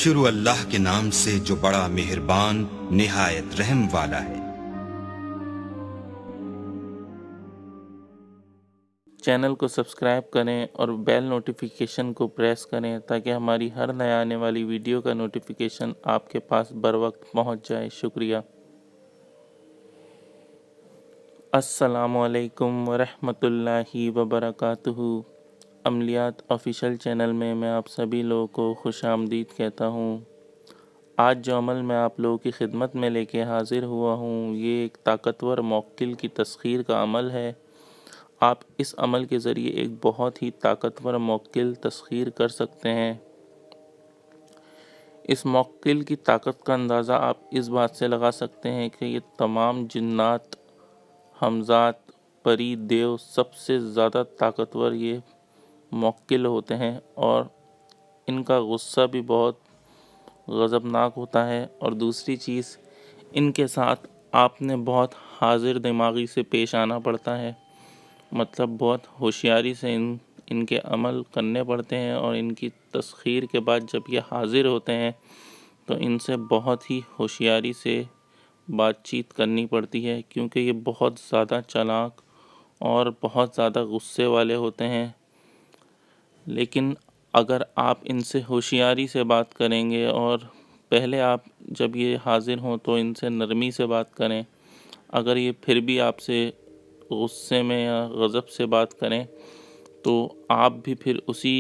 شروع اللہ کے نام سے جو بڑا مہربان نہایت رحم والا ہے۔ چینل کو سبسکرائب کریں اور بیل نوٹیفیکیشن کو پریس کریں تاکہ ہماری ہر نیا آنے والی ویڈیو کا نوٹیفیکیشن آپ کے پاس بر وقت پہنچ جائے۔ شکریہ۔ السلام علیکم ورحمۃ اللہ وبرکاتہ۔ عملیات آفیشیل چینل میں آپ سبھی لوگوں کو خوش آمدید کہتا ہوں۔ آج جو عمل میں آپ لوگوں کی خدمت میں لے کے حاضر ہوا ہوں، یہ ایک طاقتور موکل کی تسخیر کا عمل ہے۔ آپ اس عمل کے ذریعے ایک بہت ہی طاقتور موکل تسخیر کر سکتے ہیں۔ اس موکل کی طاقت کا اندازہ آپ اس بات سے لگا سکتے ہیں کہ یہ تمام جنات، حمزات، پری، دیو سب سے زیادہ طاقتور یہ موکل ہوتے ہیں، اور ان کا غصہ بھی بہت غضبناک ہوتا ہے۔ اور دوسری چیز، ان کے ساتھ آپ نے بہت حاضر دماغی سے پیش آنا پڑتا ہے، مطلب بہت ہوشیاری سے ان کے عمل کرنے پڑتے ہیں، اور ان کی تسخیر کے بعد جب یہ حاضر ہوتے ہیں تو ان سے بہت ہی ہوشیاری سے بات چیت کرنی پڑتی ہے، کیونکہ یہ بہت زیادہ چالاک اور بہت زیادہ غصے والے ہوتے ہیں۔ لیکن اگر آپ ان سے ہوشیاری سے بات کریں گے، اور پہلے آپ جب یہ حاضر ہوں تو ان سے نرمی سے بات کریں، اگر یہ پھر بھی آپ سے غصے میں یا غضب سے بات کریں تو آپ بھی پھر اسی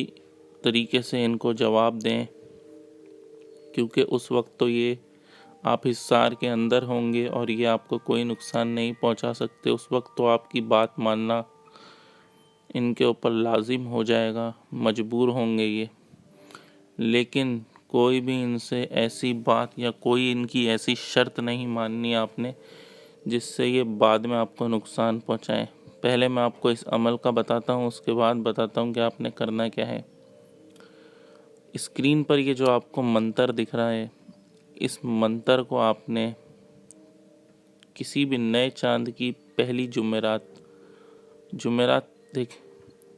طریقے سے ان کو جواب دیں، کیونکہ اس وقت تو یہ آپ حصار کے اندر ہوں گے اور یہ آپ کو کوئی نقصان نہیں پہنچا سکتے۔ اس وقت تو آپ کی بات ماننا ان کے اوپر لازم ہو جائے گا، مجبور ہوں گے یہ۔ لیکن کوئی بھی ان سے ایسی بات یا کوئی ان کی ایسی شرط نہیں ماننی آپ نے جس سے یہ بعد میں آپ کو نقصان پہنچائیں۔ پہلے میں آپ کو اس عمل کا بتاتا ہوں، اس کے بعد بتاتا ہوں کہ آپ نے کرنا کیا ہے۔ اسکرین پر یہ جو آپ کو منتر دکھ رہا ہے، اس منتر کو آپ نے کسی بھی نئے چاند کی پہلی جمعرات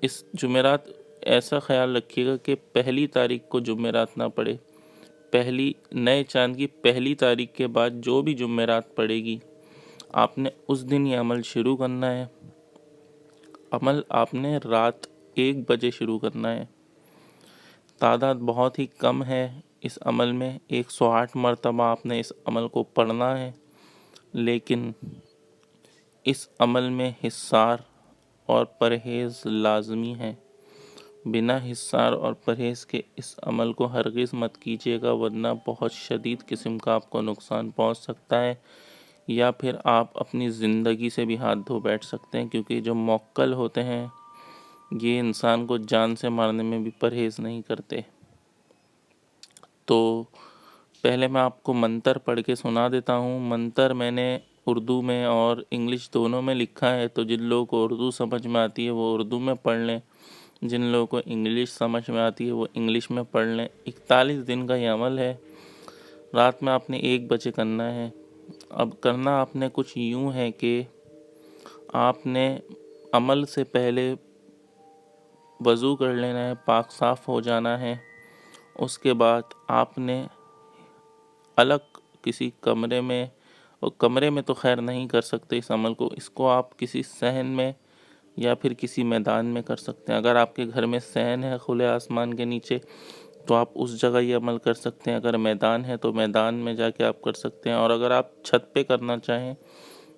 اس جمعرات ایسا خیال رکھیے گا کہ پہلی تاریخ کو جمعرات نہ پڑے، نئے چاند کی پہلی تاریخ کے بعد جو بھی جمعرات پڑے گی آپ نے اس دن یہ عمل شروع کرنا ہے۔ عمل آپ نے رات 1 بجے شروع کرنا ہے۔ تعداد بہت ہی کم ہے اس عمل میں، 108 مرتبہ آپ نے اس عمل کو پڑھنا ہے، لیکن اس عمل میں حصار اور پرہیز لازمی ہے۔ بنا حصار اور پرہیز کے اس عمل کو ہرگز مت کیجیے گا، ورنہ بہت شدید قسم کا آپ کو نقصان پہنچ سکتا ہے، یا پھر آپ اپنی زندگی سے بھی ہاتھ دھو بیٹھ سکتے ہیں، کیونکہ جو موکل ہوتے ہیں یہ انسان کو جان سے مارنے میں بھی پرہیز نہیں کرتے۔ تو پہلے میں آپ کو منتر پڑھ کے سنا دیتا ہوں۔ منتر میں نے اردو میں اور انگلش دونوں میں لکھا ہے، تو جن لوگوں کو اردو سمجھ میں آتی ہے وہ اردو میں پڑھ لیں، جن لوگوں کو انگلش سمجھ میں آتی ہے وہ انگلش میں پڑھ لیں۔ 41 دن کا یہ عمل ہے، رات میں آپ نے 1 بجے کرنا ہے۔ اب کرنا آپ نے کچھ یوں ہے کہ آپ نے عمل سے پہلے وضو کر لینا ہے، پاک صاف ہو جانا ہے۔ اس کے بعد آپ نے الگ کسی کمرے میں، اور کمرے میں تو خیر نہیں کر سکتے اس عمل کو، اس کو آپ کسی صحن میں یا پھر کسی میدان میں کر سکتے ہیں۔ اگر آپ کے گھر میں صحن ہے کھلے آسمان کے نیچے تو آپ اس جگہ یہ عمل کر سکتے ہیں، اگر میدان ہے تو میدان میں جا کے آپ کر سکتے ہیں، اور اگر آپ چھت پہ کرنا چاہیں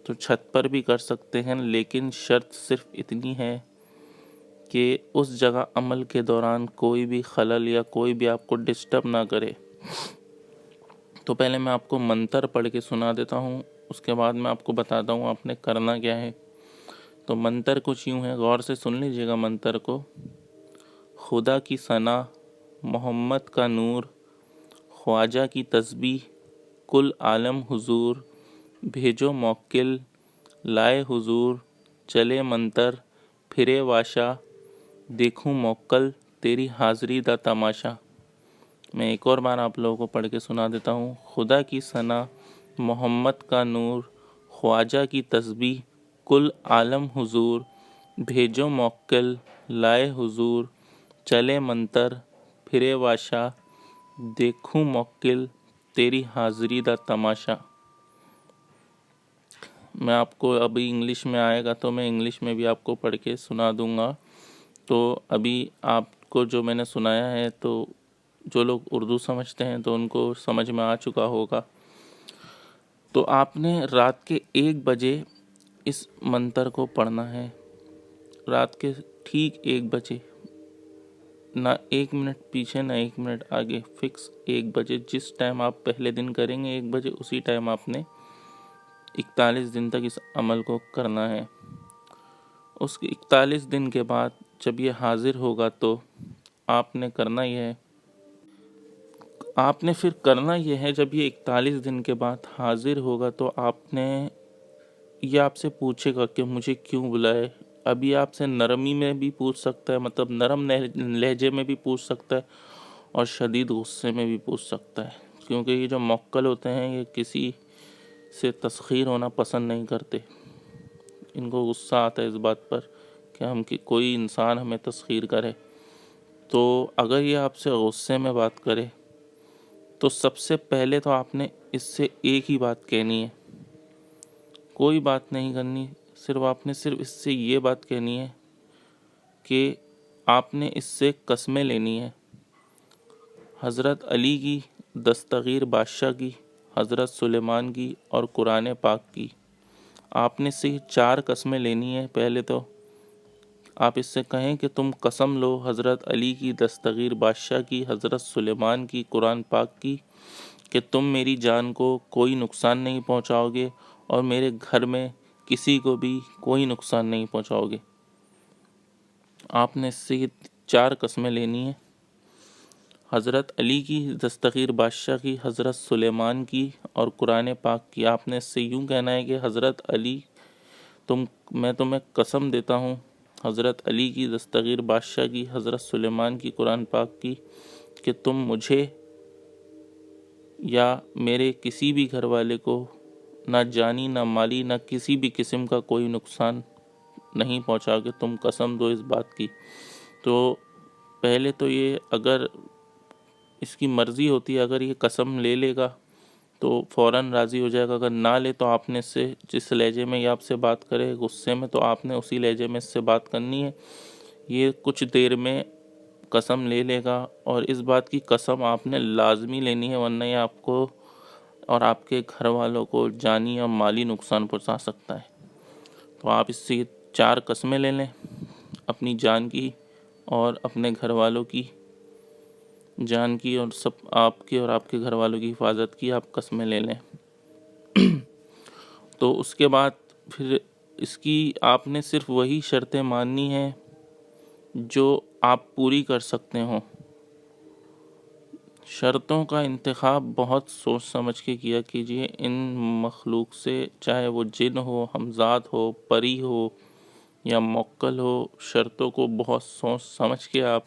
تو چھت پر بھی کر سکتے ہیں، لیکن شرط صرف اتنی ہے کہ اس جگہ عمل کے دوران کوئی بھی خلل یا کوئی بھی آپ کو ڈسٹرب نہ کرے۔ تو پہلے میں آپ کو منتر پڑھ کے سنا دیتا ہوں، اس کے بعد میں آپ کو بتاتا ہوں آپ نے کرنا کیا ہے۔ تو منتر کچھ یوں ہے، غور سے سن لیجیے گا منتر کو۔ خدا کی ثنا، محمد کا نور، خواجہ کی تسبیح، کل عالم حضور، بھیجو موکل، لائے حضور، چلے منتر، پھرے واشا، دیکھوں موکل، تیری حاضری دا تماشا۔ میں ایک اور بار آپ لوگوں کو پڑھ کے سنا دیتا ہوں۔ خدا کی ثنا، محمد کا نور، خواجہ کی تسبیح، کل عالم حضور، بھیجو موکل، لائے حضور، چلے منتر، پھرے واشا، دیکھوں موکل تیری حاضری دا تماشا. میں آپ کو ابھی انگلش میں آئے گا تو میں انگلش میں بھی آپ کو پڑھ کے سنا دوں گا. تو ابھی آپ کو جو میں نے سنایا ہے تو جو لوگ اردو سمجھتے ہیں تو ان کو سمجھ میں آ چکا ہوگا. تو آپ نے رات کے 1 بجے اس منتر کو پڑھنا ہے. رات کے ٹھیک 1 بجے، نہ 1 منٹ پیچھے نہ 1 منٹ آگے، فکس 1 بجے. جس ٹائم آپ پہلے دن کریں گے 1 بجے، اسی ٹائم آپ نے 41 دن تک اس عمل کو کرنا ہے. اس کے 41 دن کے بعد جب یہ حاضر ہوگا تو آپ نے کرنا یہ ہے، جب یہ 41 دن کے بعد حاضر ہوگا تو آپ نے، یہ آپ سے پوچھے گا کہ مجھے کیوں بلائے. ابھی آپ سے نرمی میں بھی پوچھ سکتا ہے، مطلب نرم لہجے میں بھی پوچھ سکتا ہے، اور شدید غصے میں بھی پوچھ سکتا ہے. کیونکہ یہ جو موکل ہوتے ہیں یہ کسی سے تسخیر ہونا پسند نہیں کرتے. ان کو غصہ آتا ہے اس بات پر کہ کوئی انسان ہمیں تسخیر کرے. تو اگر یہ آپ سے غصے میں بات کرے تو سب سے پہلے تو آپ نے اس سے ایک ہی بات کہنی ہے، کوئی بات نہیں کرنی. آپ نے صرف اس سے یہ بات کہنی ہے کہ آپ نے اس سے قسمیں لینی ہے. حضرت علی کی، دستگیر بادشاہ کی، حضرت سلیمان کی اور قرآن پاک کی. آپ نے اس سے 4 قسمیں لینی ہے. پہلے تو آپ اس سے کہیں کہ تم قسم لو حضرت علی کی، دستگیر بادشاہ کی، حضرت سلیمان کی، قرآن پاک کی، کہ تم میری جان کو کوئی نقصان نہیں پہنچاؤ گے اور میرے گھر میں کسی کو بھی کوئی نقصان نہیں پہنچاؤ گے. آپ نے اس سے یہ 4 قسمیں لینی ہیں. حضرت علی کی، دستگیر بادشاہ کی، حضرت سلیمان کی اور قرآن پاک کی. آپ نے اس سے یوں کہنا ہے کہ حضرت علی، میں تمہیں قسم دیتا ہوں حضرت علی کی، دستگیر بادشاہ کی، حضرت سلیمان کی، قرآن پاک کی، کہ تم مجھے یا میرے کسی بھی گھر والے کو نہ جانی نہ مالی نہ کسی بھی قسم کا کوئی نقصان نہیں پہنچاؤ گے. تم قسم دو اس بات کی. تو پہلے تو یہ، اگر اس کی مرضی ہوتی ہے، اگر یہ قسم لے لے گا تو فوراً راضی ہو جائے گا. اگر نہ لے تو آپ نے اس سے، جس لہجے میں یہ آپ سے بات کرے غصے میں، تو آپ نے اسی لہجے میں اس سے بات کرنی ہے. یہ کچھ دیر میں قسم لے لے گا، اور اس بات کی قسم آپ نے لازمی لینی ہے، ورنہ یہ آپ کو اور آپ کے گھر والوں کو جانی یا مالی نقصان پہنچا سکتا ہے. تو آپ اس سے 4 قسمیں لے لیں، اپنی جان کی اور اپنے گھر والوں کی جان کی، اور سب آپ کی اور آپ کے گھر والوں کی حفاظت کی آپ قسمیں لے لیں. تو اس کے بعد پھر اس کی آپ نے صرف وہی شرطیں ماننی ہیں جو آپ پوری کر سکتے ہوں. شرطوں کا انتخاب بہت سوچ سمجھ کے کیا کیجیے. ان مخلوق سے، چاہے وہ جن ہو، ہمزاد ہو، پری ہو یا موکل ہو، شرطوں کو بہت سوچ سمجھ کے آپ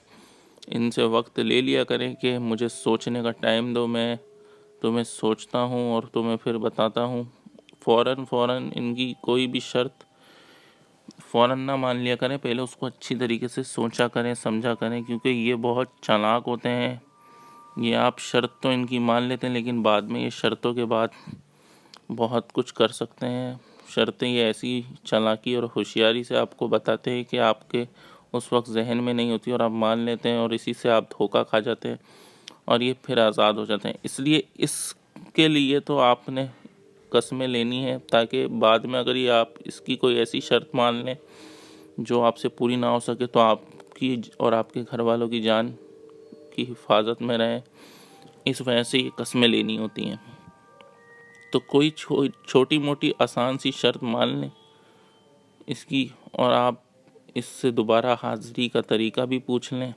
ان سے وقت لے لیا کریں کہ مجھے سوچنے کا ٹائم دو، میں تمہیں سوچتا ہوں اور تمہیں پھر بتاتا ہوں. فوراً ان کی کوئی بھی شرط فوراً نہ مان لیا کریں، پہلے اس کو اچھی طریقے سے سوچا کریں، سمجھا کریں، کیونکہ یہ بہت چالاک ہوتے ہیں. یہ آپ شرط تو ان کی مان لیتے ہیں لیکن بعد میں یہ شرطوں کے بعد بہت کچھ کر سکتے ہیں. شرطیں یہ ایسی چالاکی اور ہوشیاری سے آپ کو بتاتے ہیں کہ آپ کے اس وقت ذہن میں نہیں ہوتی اور آپ مان لیتے ہیں، اور اسی سے آپ دھوکہ کھا جاتے ہیں اور یہ پھر آزاد ہو جاتے ہیں. اس لیے اس کے لیے تو آپ نے قسمیں لینی ہے، تاکہ بعد میں اگر یہ آپ اس کی کوئی ایسی شرط مان لیں جو آپ سے پوری نہ ہو سکے تو آپ کی اور آپ کے گھر والوں کی جان کی حفاظت میں رہیں. اس وجہ سے یہ قسمیں لینی ہوتی ہیں. تو کوئی چھوٹی موٹی آسان سی شرط مان لیں اس کی، اور آپ اس سے دوبارہ حاضری کا طریقہ بھی پوچھ لیں،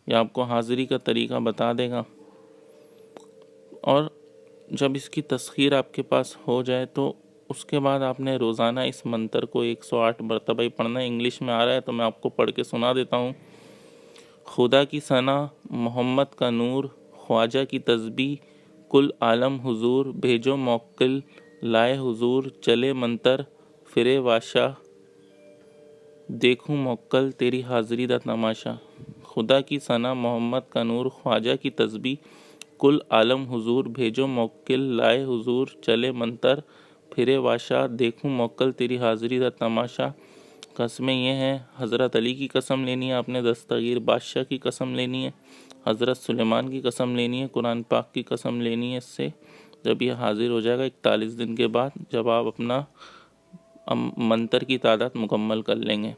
یا آپ کو حاضری کا طریقہ بتا دے گا. اور جب اس کی تسخیر آپ کے پاس ہو جائے تو اس کے بعد آپ نے روزانہ اس منتر کو 108 مرتبہ ہی پڑھنا ہے. انگلش میں آ رہا ہے تو میں آپ کو پڑھ کے سنا دیتا ہوں. خدا کی ثنا، محمد کا نور، خواجہ کی تسبیح، کل عالم حضور، بھیجو موکل لائے حضور، چلے منتر فرے واشا، دیکھوں موکل تیری حاضری دا تماشا. خدا کی ثنا محمد کا نور خواجہ کی تسبیح کل عالم حضور بھیجو موکل لائے حضور چلے منتر پھرے واشا دیکھوں موکل تیری حاضری دا تماشا۔ قسمیں یہ ہیں، حضرت علی کی قسم لینی ہے آپ نے، دستگیر بادشاہ کی قسم لینی ہے، حضرت سلیمان کی قسم لینی ہے، قرآن پاک کی قسم لینی ہے اس سے جب یہ حاضر ہو جائے گا 41 دن کے بعد، جب آپ اپنا منتر کی تعداد مکمل کر لیں گے۔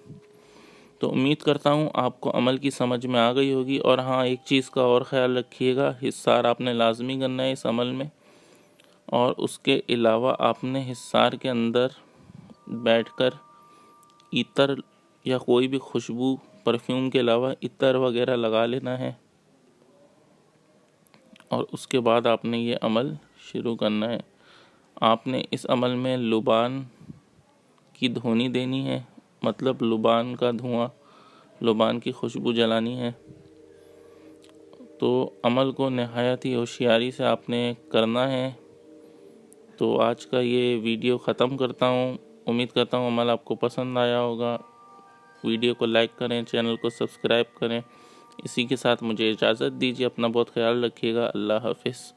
تو امید کرتا ہوں آپ کو عمل کی سمجھ میں آ گئی ہوگی۔ اور ہاں، ایک چیز کا اور خیال رکھیے گا، حصار آپ نے لازمی کرنا ہے اس عمل میں، اور اس کے علاوہ آپ نے حصار کے اندر بیٹھ کر عطر یا کوئی بھی خوشبو پرفیوم کے علاوہ عطر وغیرہ لگا لینا ہے، اور اس کے بعد آپ نے یہ عمل شروع کرنا ہے۔ آپ نے اس عمل میں لبان کی دھونی دینی ہے، مطلب لبان کا دھواں، لبان کی خوشبو جلانی ہے۔ تو عمل کو نہایت ہی ہوشیاری سے آپ نے کرنا ہے۔ تو آج کا یہ ویڈیو ختم کرتا ہوں، امید کرتا ہوں عمل آپ کو پسند آیا ہوگا۔ ویڈیو کو لائک کریں، چینل کو سبسکرائب کریں۔ اسی کے ساتھ مجھے اجازت دیجیے، اپنا بہت خیال رکھیے گا۔ اللہ حافظ۔